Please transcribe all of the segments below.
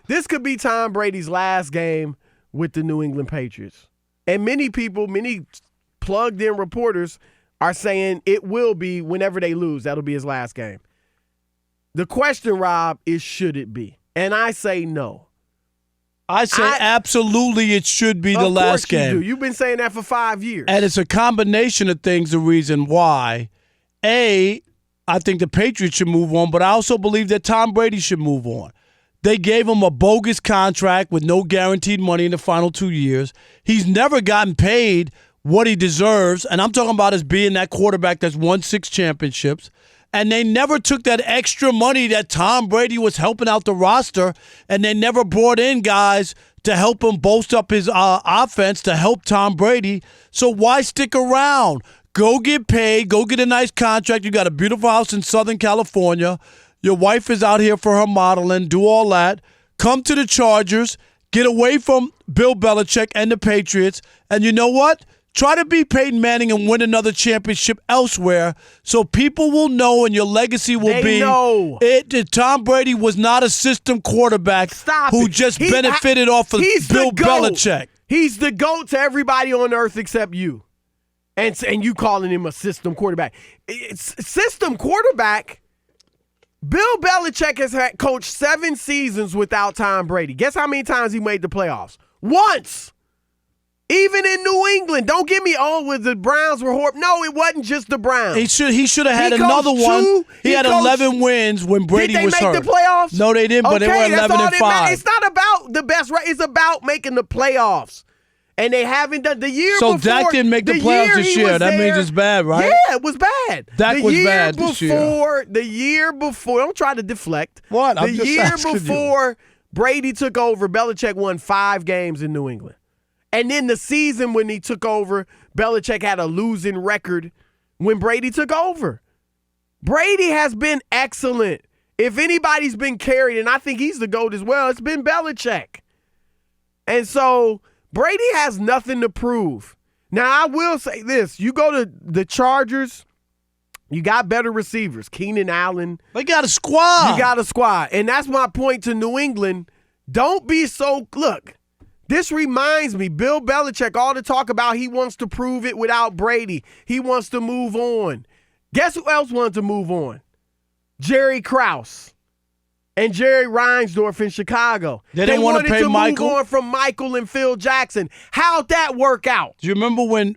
This could be Tom Brady's last game with the New England Patriots. And many people, many plugged-in reporters are saying it will be whenever they lose. That'll be his last game. The question, Rob, is should it be? And I say no. I say absolutely it should be the last game. Of course you do. You've been saying that for 5 years. And it's a combination of things, the reason why. A, I think the Patriots should move on, but I also believe that Tom Brady should move on. They gave him a bogus contract with no guaranteed money in the final 2 years. He's never gotten paid what he deserves, and I'm talking about as being that quarterback that's won 6 championships. And they never took that extra money that Tom Brady was helping out the roster, and they never brought in guys to help him bolster up his offense to help Tom Brady. So why stick around? Go get paid. Go get a nice contract. You got a beautiful house in Southern California. Your wife is out here for her modeling. Do all that. Come to the Chargers. Get away from Bill Belichick and the Patriots. And you know what? Try to be Peyton Manning and win another championship elsewhere so people will know and your legacy will be Tom Brady was not a system quarterback who just benefited off of Bill Belichick. He's the GOAT to everybody on earth except you. And you calling him a system quarterback. System quarterback, Bill Belichick has coached 7 seasons without Tom Brady. Guess how many times he made the playoffs? Once. Even in New England. Don't give me, with the Browns were horrible. No, it wasn't just the Browns. He should have had another one. He had 11 wins when Brady was hurt. Did they make the playoffs? No, they didn't, but they were 11-5. It's not about the best, right? It's about making the playoffs. And they haven't done the year before. So Dak didn't make the playoffs this year. That means it's bad, right? Yeah, it was bad. Dak was bad this year. The year before, don't try to deflect. What? The year before Brady took over, Belichick won 5 games in New England. And then the season when he took over, Belichick had a losing record when Brady took over. Brady has been excellent. If anybody's been carried, and I think he's the GOAT as well, it's been Belichick. And so Brady has nothing to prove. Now, I will say this. You go to the Chargers, you got better receivers. Keenan Allen. They got a squad. You got a squad. And that's my point to New England. Don't be so – look. This reminds me, Bill Belichick, all the talk about he wants to prove it without Brady. He wants to move on. Guess who else wanted to move on? Jerry Krause and Jerry Reinsdorf in Chicago. They didn't want to pay Michael. Move on from Michael and Phil Jackson. How'd that work out? Do you remember when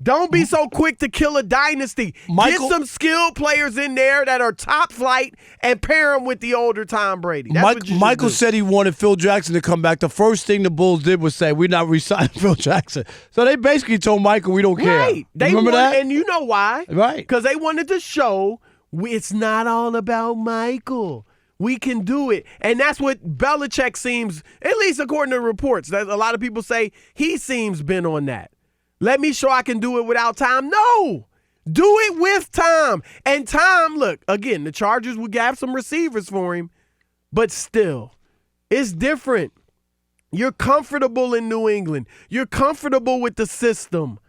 don't be so quick to kill a dynasty. Get some skilled players in there that are top flight and pair them with the older Tom Brady. Michael said he wanted Phil Jackson to come back. The first thing the Bulls did was say, we're not re-signing Phil Jackson. So they basically told Michael, we don't care. Right. Remember that? And you know why? Right. Because they wanted to show it's not all about Michael. We can do it. And that's what Belichick seems, at least according to reports, that a lot of people say he seems bent on that. Let me show I can do it without Tom. No. Do it with Tom. And Tom, look, again, the Chargers would have some receivers for him, but still, it's different. You're comfortable in New England. You're comfortable with the system.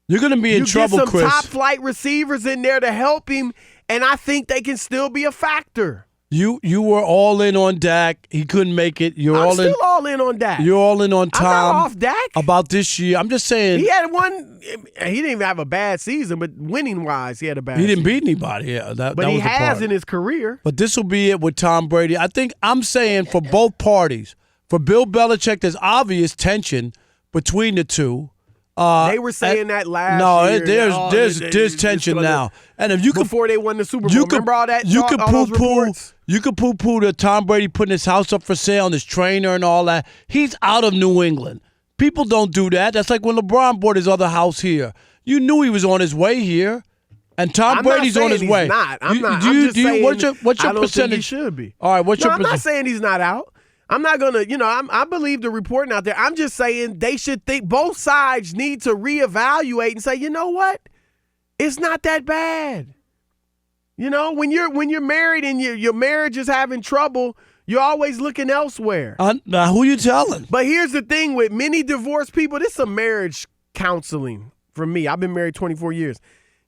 You're going to be in trouble, Chris. You get some top-flight receivers in there to help him, and I think they can still be a factor. You were all in on Dak. He couldn't make it. I'm still all in on Dak. You're all in on Tom. I'm not off Dak. About this year. I'm just saying. He had one. He didn't even have a bad season, but winning-wise, he had a bad season. He didn't beat anybody. Yeah, that but was he the has part. in his career. But this will be it with Tom Brady. I'm saying for both parties. For Bill Belichick, there's obvious tension between the two. They were saying that last year. No, there's tension now. And if you could, before they won the Super Bowl, remember all that? You could poo-poo the Tom Brady putting his house up for sale and his trainer and all that. He's out of New England. People don't do that. That's like when LeBron bought his other house here. You knew he was on his way here, and Tom Brady's on his way. I'm just saying. What's your I don't percentage? Think he should be. All right, what's your I'm percentage? not saying he's not out. I'm not going to, I believe the reporting out there. I'm just saying they should think both sides need to reevaluate and say, you know what? It's not that bad. When you're married and your marriage is having trouble, you're always looking elsewhere. Now, who you telling? But here's the thing with many divorced people, this is some marriage counseling for me. I've been married 24 years.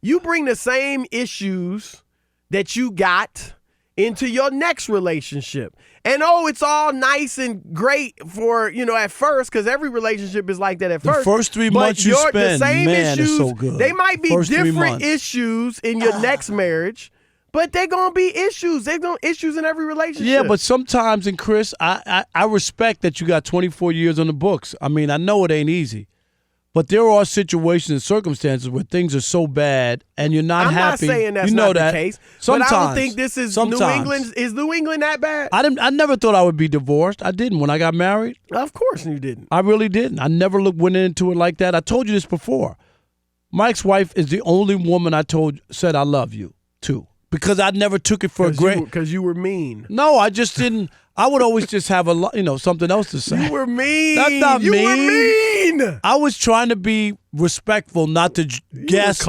You bring the same issues that you got into your next relationship. And it's all nice and great for, at first, because every relationship is like that at first. The first 3 months you spend, the same man, issues, is so good. They might be First 3 different months. issues in your next marriage, but they're going to be issues. They're going to be issues in every relationship. Yeah, but sometimes, and Chris, I respect that you got 24 years on the books. I mean, I know it ain't easy. But there are situations and circumstances where things are so bad and you're not happy. I'm not saying that's you know not that. the case. Sometimes, but I don't think this is New England. Is New England that bad? I never thought I would be divorced. I didn't when I got married. Of course you didn't. I really didn't. I never went into it like that. I told you this before. My ex-wife is the only woman said I love you to. Because I never took it for granted. Because you were mean. No, I just didn't. I would always just have something else to say. You were mean. That's not you mean. You were mean. I was trying to be respectful, not to gas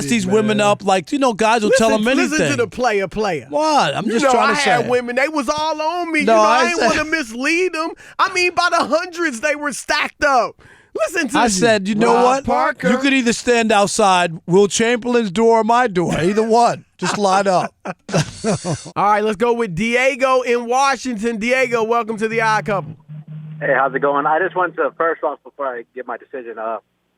these women up. Like, guys will tell them anything. Listen to the player. What? I'm just trying to say. I had women. They was all on me. No, I didn't want to mislead them. I mean, by the hundreds, they were stacked up. Listen to I said, you know Rob what? Parker. You could either stand outside Will Chamberlain's door or my door. Either one. Just line up. All right, let's go with Diego in Washington. Diego, welcome to the Odd Couple. Hey, how's it going? I just want to, first off, before I give my decision,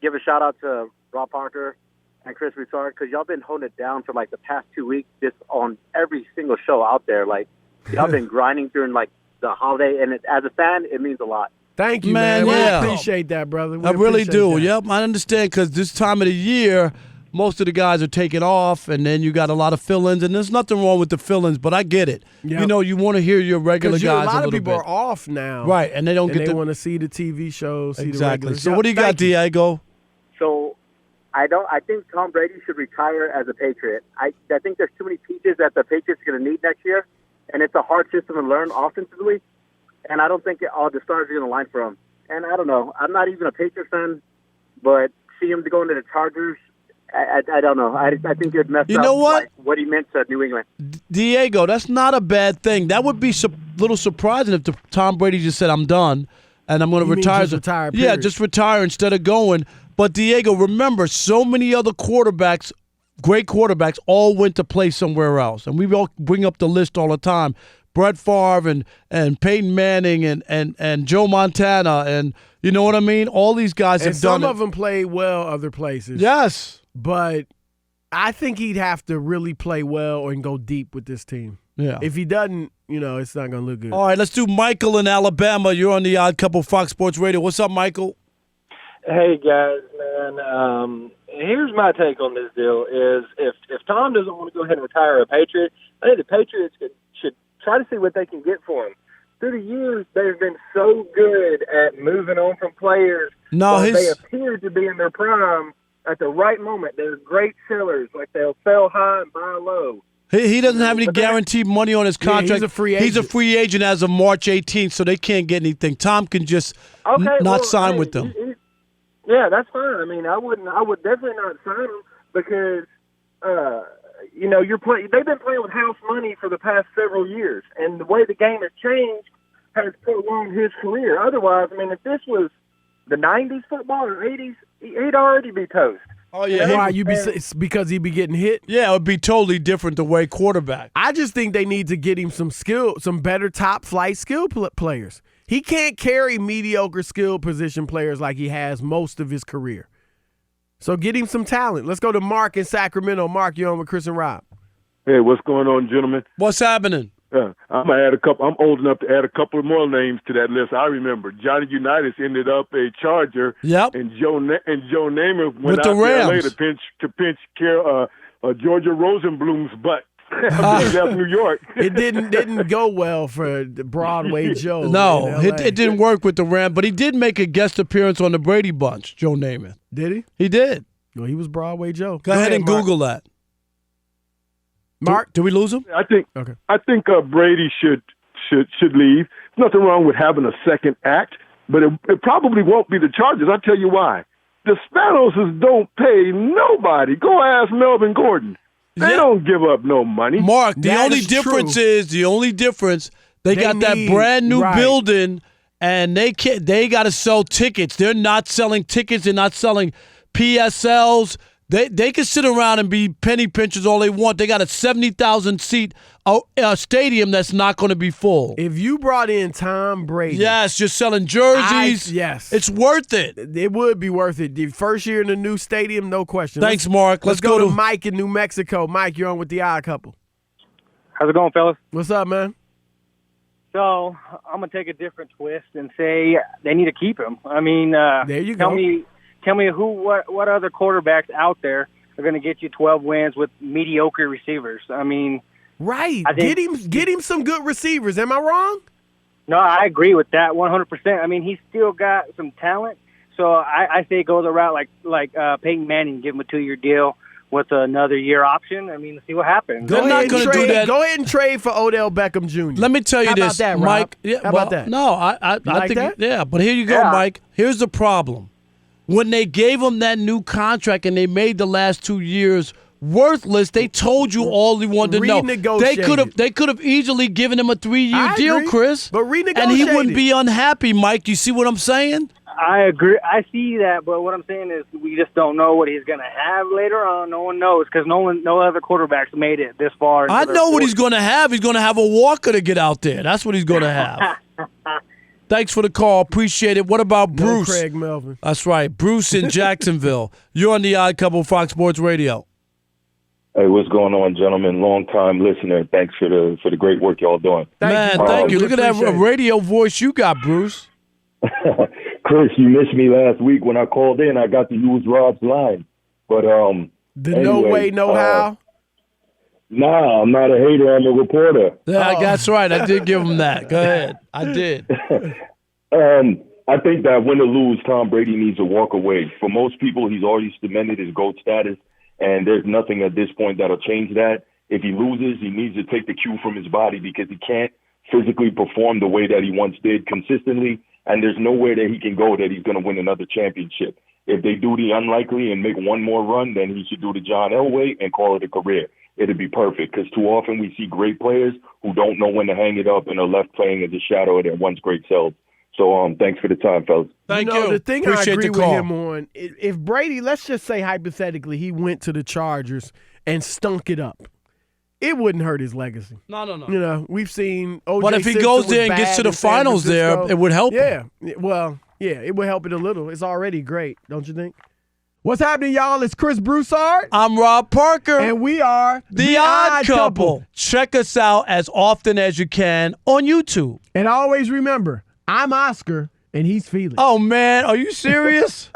give a shout-out to Rob Parker and Chris Broussard, because y'all been holding it down for, the past 2 weeks just on every single show out there. Y'all been grinding during, the holiday, and as a fan, it means a lot. Thank you, man. We appreciate that, brother. I really do. Yep, I understand, because this time of the year, most of the guys are taking off, and then you got a lot of fill-ins, and there's nothing wrong with the fill-ins, but I get it. Yep. You want to hear your regular guys a lot little of people bit. are off now. Right, and they don't they want to see the TV shows, see the regulars. So what do you got, Diego? So I think Tom Brady should retire as a Patriot. I think there's too many pieces that the Patriots are going to need next year, and it's a hard system to learn offensively. And I don't think all the stars are going to line for him. And I don't know. I'm not even a Patriots fan, but see him go into the Chargers, I don't know. I think it'd mess up what he meant to New England. Diego, that's not a bad thing. That would be a little surprising if Tom Brady just said, I'm done, and I'm going to retire. Just retire, yeah, just retire instead of going. But, Diego, remember, so many other quarterbacks, great quarterbacks, all went to play somewhere else. And we all bring up the list all the time. Brett Favre and Peyton Manning and Joe Montana and you know what I mean? All these guys have done it. Some of them played well other places. Yes. But I think he'd have to really play well and go deep with this team. Yeah. If he doesn't, it's not going to look good. All right, let's do Michael in Alabama. You're on the Odd Couple Fox Sports Radio. What's up, Michael? Hey, guys, man. Here's my take on this deal is if Tom doesn't want to go ahead and retire a Patriot, I think the Patriots should try to see what they can get for him. Through the years, they've been so good at moving on from players. They appear to be in their prime at the right moment. They're great sellers. They'll sell high and buy low. He doesn't have any guaranteed money on his contract. Yeah, he's a free agent. He's a free agent as of March 18th, so they can't get anything. Tom can just not sign with them. Yeah, that's fine. I mean, I would definitely not sign him because they've been playing with house money for the past several years, and the way the game has changed has prolonged his career. Otherwise, I mean, if this was the 90s football or 80s, he'd already be toast. Oh, yeah. Why? It's because he'd be getting hit? Yeah, it would be totally different the way quarterback. I just think they need to get him some better top-flight skill players. He can't carry mediocre skill position players like he has most of his career. So get him some talent. Let's go to Mark in Sacramento. Mark, you're on with Chris and Rob. Hey, what's going on, gentlemen? What's happening? I'm gonna add a couple. I'm old enough to add a couple more names to that list. I remember Johnny Unitas ended up a Charger. Yep. And Joe Namath went with out the to LA Rams to pinch Georgia Rosenblum's butt. Left New York. It didn't go well for Broadway Joe. No, it didn't work with the Rams, but he did make a guest appearance on the Brady Bunch. Joe Namath. Did he? He did. Well, he was Broadway Joe. Go ahead and Mark. Google that. Mark, did we lose him? I think Brady should leave. There's nothing wrong with having a second act, but it probably won't be the Chargers. I'll tell you why. The Spanos don't pay nobody. Go ask Melvin Gordon. They don't give up no money. Mark, the only difference they got that brand new building, and they got to sell tickets. They're not selling tickets. They're not selling PSLs. They can sit around and be penny pinchers all they want. They got a 70,000 seat a stadium that's not going to be full. If you brought in Tom Brady. Yes, you're selling jerseys. Yes. It's worth it. It would be worth it. The first year in the new stadium, no question. Thanks, Mark. Let's go to Mike in New Mexico. Mike, you're on with the Odd Couple. How's it going, fellas? What's up, man? So I'm gonna take a different twist and say they need to keep him. I mean, there you tell go. Tell me what other quarterbacks out there are going to get you 12 wins with mediocre receivers? I mean, right. I think, Get him some good receivers. Am I wrong? No, I agree with that 100%. I mean, he's still got some talent, so I say go the route like Peyton Manning, give him a 2-year deal with another year option. I mean, let's see what happens. They're not going to do that. Go ahead and trade for Odell Beckham Jr. Let me tell you this, about that, Rob? Mike. Yeah, How about that? No, I like think that? Yeah, but here you go, Mike. Here's the problem. When they gave him that new contract and they made the last 2 years worthless, they told you all he wanted to know. They could have easily given him a 3-year deal, agree, Chris. but renegotiate and he wouldn't it. be unhappy, Mike. You see what I'm saying? I agree. I see that, but what I'm saying is we just don't know what he's going to have later on. No one knows because no other quarterbacks made it this far. I know what he's going to have. He's going to have a Walker to get out there. That's what he's going to have. Thanks for the call. Appreciate it. What about Bruce? No Craig Melvin. That's right. Bruce in Jacksonville. You're on the Odd Couple, Fox Sports Radio. Hey, what's going on, gentlemen? Long-time listener. Thanks for the great work y'all doing. Thank you. Look at that radio voice you got, Bruce. Chris, you missed me last week when I called in. I got to use Rob's line. But anyway, no way, no how? Nah, I'm not a hater. I'm a reporter. Yeah, that's right. I did give him that. Go ahead. I did. I think that win or lose, Tom Brady needs to walk away. For most people, he's already cemented his GOAT status, and there's nothing at this point that'll change that. If he loses, he needs to take the cue from his body because he can't physically perform the way that he once did consistently, and there's nowhere that he can go that he's going to win another championship. If they do the unlikely and make one more run, then he should do the John Elway and call it a career. It'd be perfect because too often we see great players who don't know when to hang it up and are left playing as a shadow of their once great selves. So thanks for the time, fellas. Thank you. The thing Appreciate I agree the with call. him on, if Brady, let's just say hypothetically, he went to the Chargers and stunk it up, it wouldn't hurt his legacy. No. You know, we've seen O.J. But if he Simpson goes was there and bad gets to the in San finals there, Francisco. it would help him. Yeah, it would help it a little. It's already great, don't you think? What's happening, y'all? It's Chris Broussard. I'm Rob Parker. And we are The Odd Couple. Check us out as often as you can on YouTube. And always remember, I'm Oscar, and he's Felix. Oh, man. Are you serious?